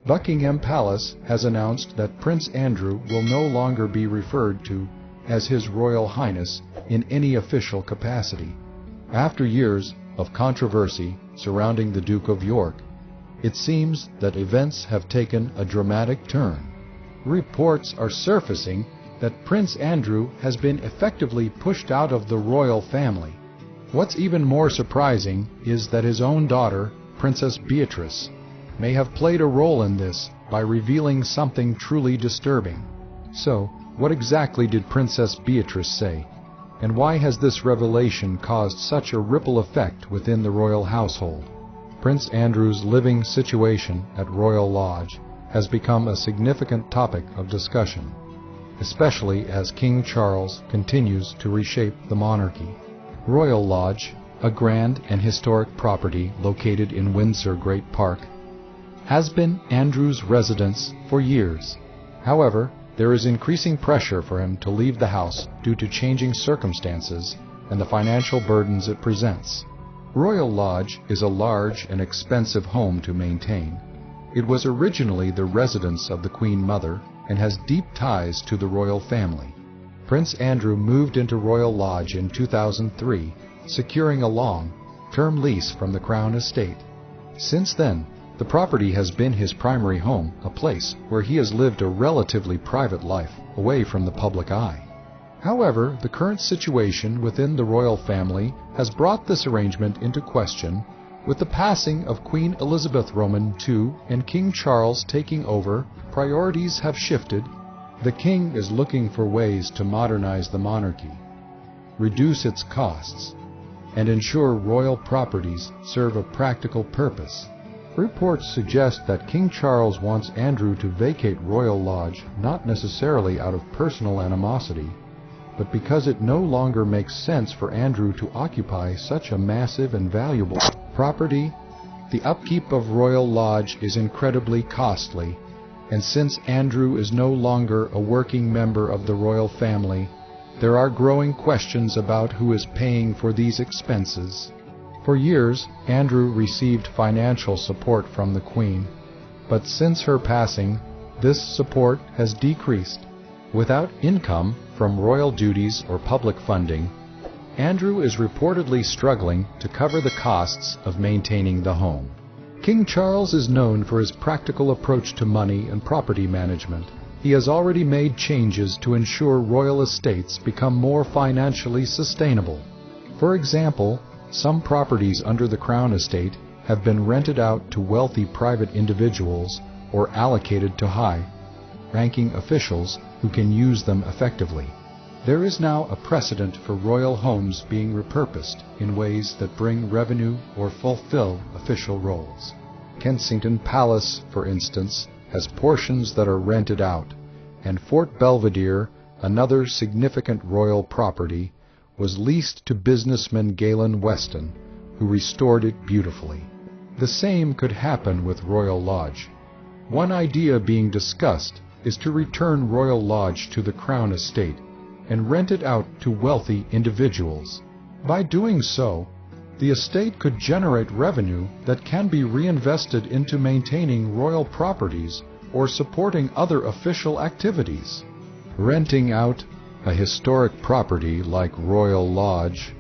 Buckingham Palace has announced that Prince Andrew will no longer be referred to as His Royal Highness in any official capacity. After years of controversy surrounding the Duke of York, it seems that events have taken a dramatic turn. Reports are surfacing that Prince Andrew has been effectively pushed out of the royal family. What's even more surprising is that his own daughter, Princess Beatrice, may have played a role in this by revealing something truly disturbing. So, what exactly did Princess Beatrice say? And why has this revelation caused such a ripple effect within the royal household? Prince Andrew's living situation at Royal Lodge has become a significant topic of discussion, especially as King Charles continues to reshape the monarchy. Royal Lodge, a grand and historic property located in Windsor Great Park, has been Andrew's residence for years. However, there is increasing pressure for him to leave the house due to changing circumstances and the financial burdens it presents. Royal Lodge is a large and expensive home to maintain. It was originally the residence of the Queen Mother and has deep ties to the royal family. Prince Andrew moved into Royal Lodge in 2003, securing a long-term lease from the Crown Estate. Since then, the property has been his primary home, a place where he has lived a relatively private life, away from the public eye. However, the current situation within the royal family has brought this arrangement into question, with the passing of Queen Elizabeth Roman II and King Charles taking over. Priorities have shifted. The king is looking for ways to modernize the monarchy, reduce its costs, and ensure royal properties serve a practical purpose. Reports suggest that King Charles wants Andrew to vacate Royal Lodge not necessarily out of personal animosity, but because it no longer makes sense for Andrew to occupy such a massive and valuable property. The upkeep of Royal Lodge is incredibly costly, and since Andrew is no longer a working member of the royal family, there are growing questions about who is paying for these expenses. For years, Andrew received financial support from the Queen, but since her passing, this support has decreased. Without income from royal duties or public funding, Andrew is reportedly struggling to cover the costs of maintaining the home. King Charles is known for his practical approach to money and property management. He has already made changes to ensure royal estates become more financially sustainable. For example, some properties under the Crown Estate have been rented out to wealthy private individuals or allocated to high-ranking officials who can use them effectively. There is now a precedent for royal homes being repurposed in ways that bring revenue or fulfill official roles. Kensington Palace, for instance, has portions that are rented out, and Fort Belvedere, another significant royal property, was leased to businessman Galen Weston, who restored it beautifully. The same could happen with Royal Lodge. One idea being discussed is to return Royal Lodge to the Crown Estate and rent it out to wealthy individuals. By doing so, the estate could generate revenue that can be reinvested into maintaining royal properties or supporting other official activities. Renting out a historic property like Royal Lodge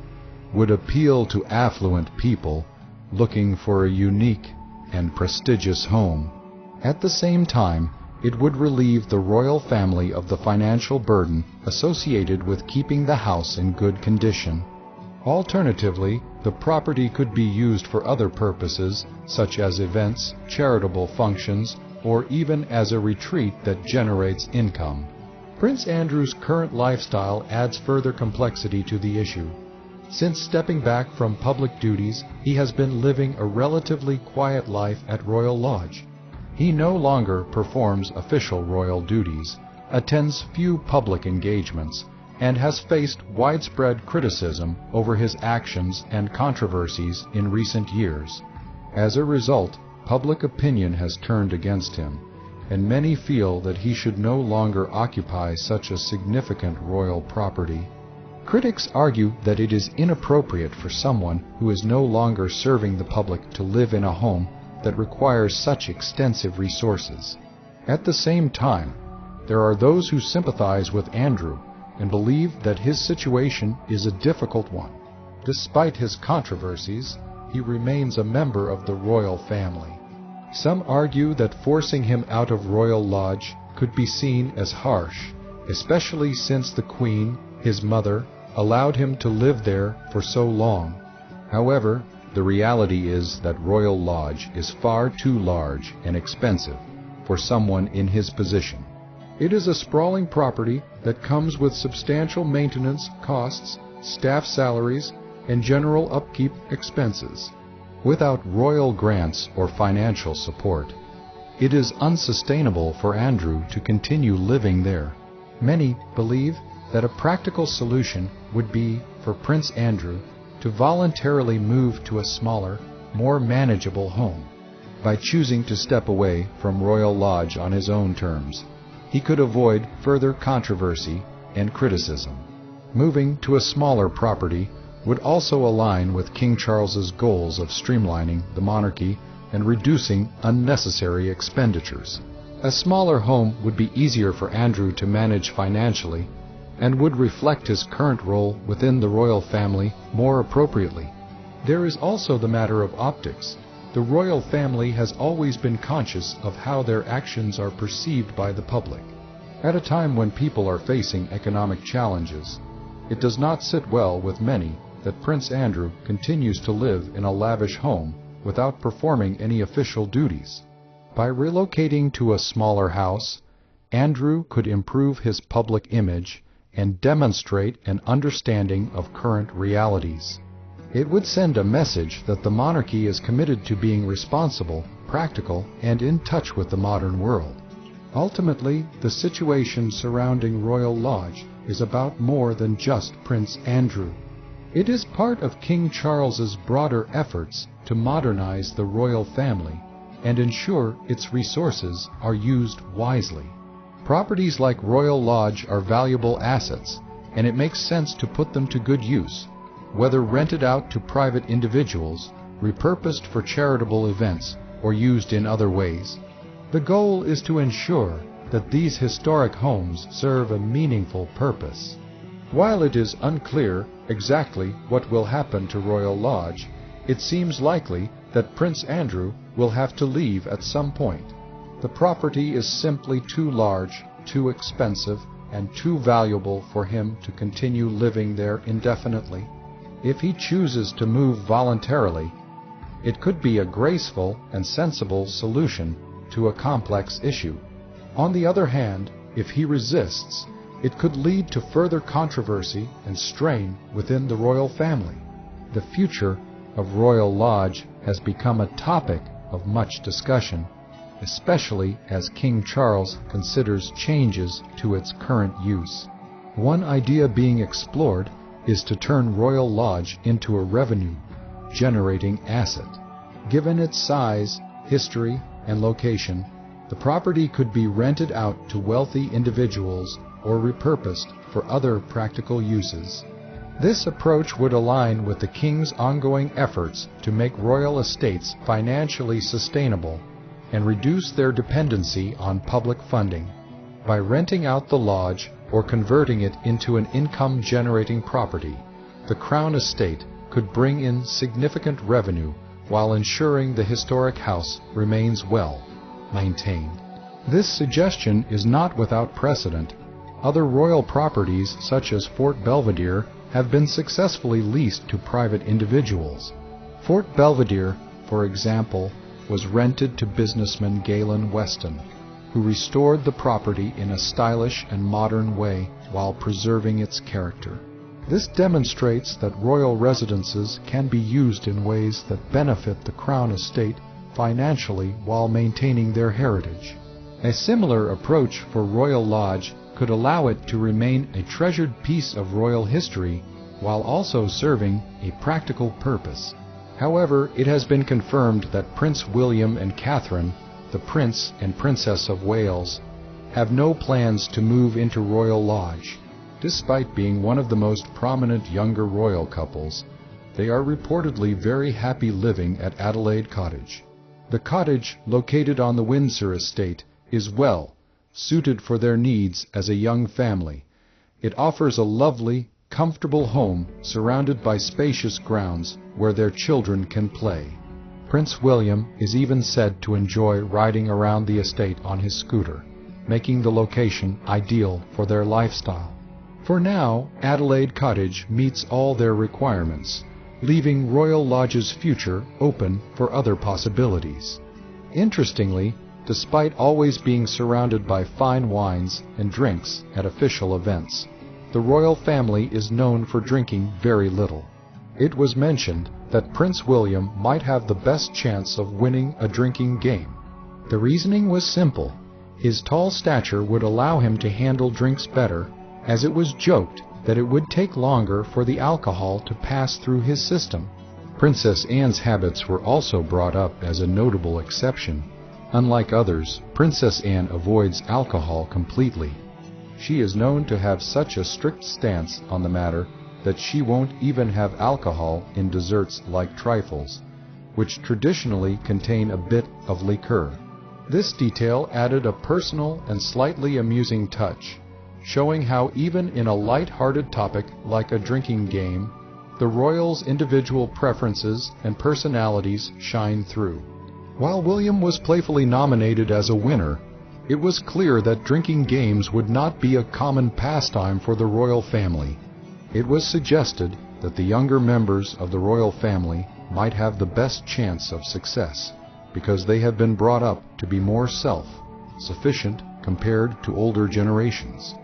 would appeal to affluent people looking for a unique and prestigious home. At the same time, it would relieve the royal family of the financial burden associated with keeping the house in good condition. Alternatively, the property could be used for other purposes, such as events, charitable functions, or even as a retreat that generates income. Prince Andrew's current lifestyle adds further complexity to the issue. Since stepping back from public duties, he has been living a relatively quiet life at Royal Lodge. He no longer performs official royal duties, attends few public engagements, and has faced widespread criticism over his actions and controversies in recent years. As a result, public opinion has turned against him, and many feel that he should no longer occupy such a significant royal property. Critics argue that it is inappropriate for someone who is no longer serving the public to live in a home that requires such extensive resources. At the same time, there are those who sympathize with Andrew and believe that his situation is a difficult one. Despite his controversies, he remains a member of the royal family. Some argue that forcing him out of Royal Lodge could be seen as harsh, especially since the Queen, his mother, allowed him to live there for so long. However, the reality is that Royal Lodge is far too large and expensive for someone in his position. It is a sprawling property that comes with substantial maintenance costs, staff salaries, and general upkeep expenses. Without royal grants or financial support, it is unsustainable for Andrew to continue living there. Many believe that a practical solution would be for Prince Andrew to voluntarily move to a smaller, more manageable home. By choosing to step away from Royal Lodge on his own terms, he could avoid further controversy and criticism. Moving to a smaller property would also align with King Charles's goals of streamlining the monarchy and reducing unnecessary expenditures. A smaller home would be easier for Andrew to manage financially and would reflect his current role within the royal family more appropriately. There is also the matter of optics. The royal family has always been conscious of how their actions are perceived by the public. At a time when people are facing economic challenges, it does not sit well with many that Prince Andrew continues to live in a lavish home without performing any official duties. By relocating to a smaller house, Andrew could improve his public image and demonstrate an understanding of current realities. It would send a message that the monarchy is committed to being responsible, practical, and in touch with the modern world. Ultimately, the situation surrounding Royal Lodge is about more than just Prince Andrew. It is part of King Charles's broader efforts to modernize the royal family and ensure its resources are used wisely. Properties like Royal Lodge are valuable assets, and it makes sense to put them to good use, whether rented out to private individuals, repurposed for charitable events, or used in other ways. The goal is to ensure that these historic homes serve a meaningful purpose. While it is unclear exactly what will happen to Royal Lodge, it seems likely that Prince Andrew will have to leave at some point. The property is simply too large, too expensive, and too valuable for him to continue living there indefinitely. If he chooses to move voluntarily, it could be a graceful and sensible solution to a complex issue. On the other hand, if he resists, it could lead to further controversy and strain within the royal family. The future of Royal Lodge has become a topic of much discussion, especially as King Charles considers changes to its current use. One idea being explored is to turn Royal Lodge into a revenue-generating asset. Given its size, history, and location, the property could be rented out to wealthy individuals or repurposed for other practical uses. This approach would align with the King's ongoing efforts to make royal estates financially sustainable and reduce their dependency on public funding. By renting out the lodge or converting it into an income-generating property, the Crown Estate could bring in significant revenue while ensuring the historic house remains well maintained. This suggestion is not without precedent. Other royal properties, such as Fort Belvedere, have been successfully leased to private individuals. Fort Belvedere, for example, was rented to businessman Galen Weston, who restored the property in a stylish and modern way while preserving its character. This demonstrates that royal residences can be used in ways that benefit the Crown Estate financially while maintaining their heritage. A similar approach for Royal Lodge could allow it to remain a treasured piece of royal history while also serving a practical purpose. However, it has been confirmed that Prince William and Catherine, the Prince and Princess of Wales, have no plans to move into Royal Lodge. Despite being one of the most prominent younger royal couples, they are reportedly very happy living at Adelaide Cottage. The cottage, located on the Windsor estate, is well suited for their needs as a young family. It offers a lovely, comfortable home surrounded by spacious grounds where their children can play. Prince William is even said to enjoy riding around the estate on his scooter, making the location ideal for their lifestyle. For now, Adelaide Cottage meets all their requirements, leaving Royal Lodge's future open for other possibilities. Interestingly, despite always being surrounded by fine wines and drinks at official events, the royal family is known for drinking very little. It was mentioned that Prince William might have the best chance of winning a drinking game. The reasoning was simple. His tall stature would allow him to handle drinks better, as it was joked that it would take longer for the alcohol to pass through his system. Princess Anne's habits were also brought up as a notable exception. Unlike others, Princess Anne avoids alcohol completely. She is known to have such a strict stance on the matter that she won't even have alcohol in desserts like trifles, which traditionally contain a bit of liqueur. This detail added a personal and slightly amusing touch, showing how even in a light-hearted topic like a drinking game, the royals' individual preferences and personalities shine through. While William was playfully nominated as a winner, it was clear that drinking games would not be a common pastime for the royal family. It was suggested that the younger members of the royal family might have the best chance of success, because they have been brought up to be more self-sufficient compared to older generations.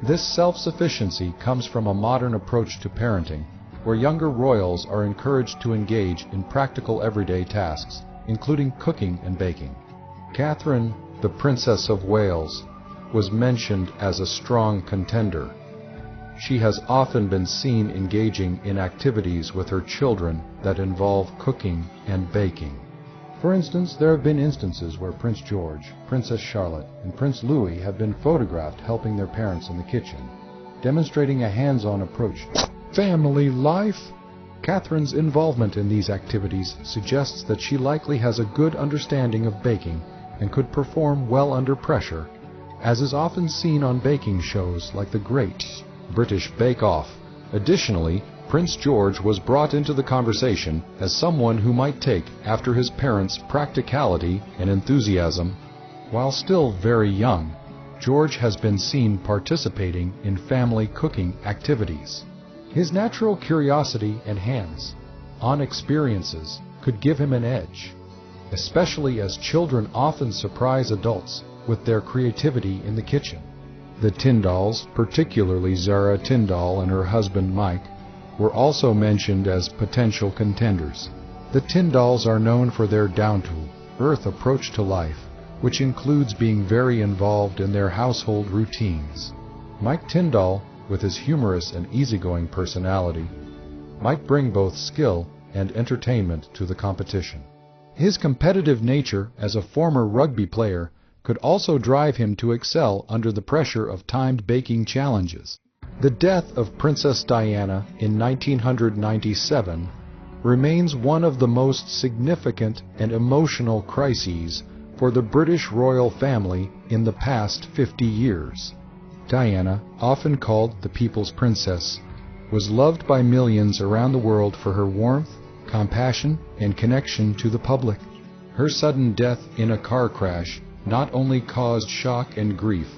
This self-sufficiency comes from a modern approach to parenting, where younger royals are encouraged to engage in practical everyday tasks, including cooking and baking. Catherine, the Princess of Wales, was mentioned as a strong contender. She has often been seen engaging in activities with her children that involve cooking and baking. For instance, there have been instances where Prince George, Princess Charlotte, and Prince Louis have been photographed helping their parents in the kitchen, demonstrating a hands-on approach to family life. Catherine's involvement in these activities suggests that she likely has a good understanding of baking and could perform well under pressure, as is often seen on baking shows like the Great British Bake Off. Additionally, Prince George was brought into the conversation as someone who might take after his parents' practicality and enthusiasm. While still very young, George has been seen participating in family cooking activities. His natural curiosity and hands-on experiences could give him an edge, especially as children often surprise adults with their creativity in the kitchen. The Tyndalls, particularly Zara Tyndall and her husband Mike, were also mentioned as potential contenders. The Tyndalls are known for their down-to-earth approach to life, which includes being very involved in their household routines. Mike Tyndall, with his humorous and easygoing personality, might bring both skill and entertainment to the competition. His competitive nature as a former rugby player could also drive him to excel under the pressure of timed baking challenges. The death of Princess Diana in 1997 remains one of the most significant and emotional crises for the British royal family in the past 50 years. Diana, often called the People's Princess, was loved by millions around the world for her warmth, compassion, and connection to the public. Her sudden death in a car crash not only caused shock and grief,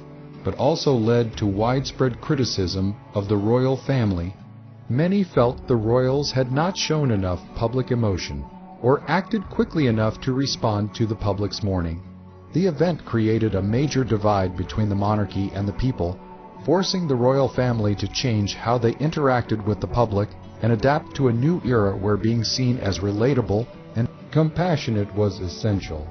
but also led to widespread criticism of the royal family. Many felt the royals had not shown enough public emotion or acted quickly enough to respond to the public's mourning. The event created a major divide between the monarchy and the people, forcing the royal family to change how they interacted with the public and adapt to a new era where being seen as relatable and compassionate was essential.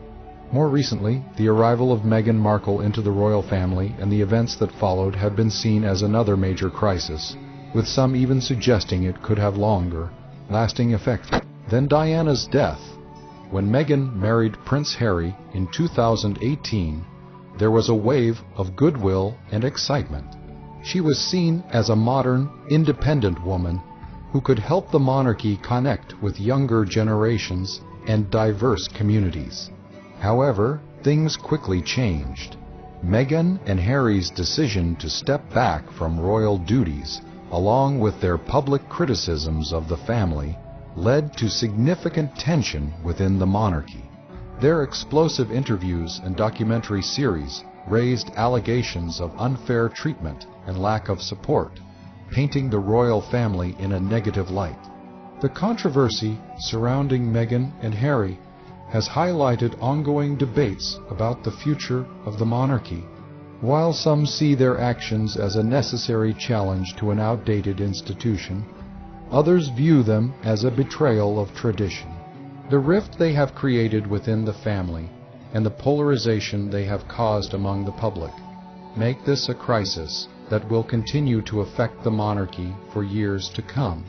More recently, the arrival of Meghan Markle into the royal family and the events that followed have been seen as another major crisis, with some even suggesting it could have longer-lasting effects than Diana's death. When Meghan married Prince Harry in 2018, there was a wave of goodwill and excitement. She was seen as a modern, independent woman who could help the monarchy connect with younger generations and diverse communities. However, things quickly changed. Meghan and Harry's decision to step back from royal duties, along with their public criticisms of the family, led to significant tension within the monarchy. Their explosive interviews and documentary series raised allegations of unfair treatment and lack of support, painting the royal family in a negative light. The controversy surrounding Meghan and Harry has highlighted ongoing debates about the future of the monarchy. While some see their actions as a necessary challenge to an outdated institution, others view them as a betrayal of tradition. The rift they have created within the family and the polarization they have caused among the public make this a crisis that will continue to affect the monarchy for years to come.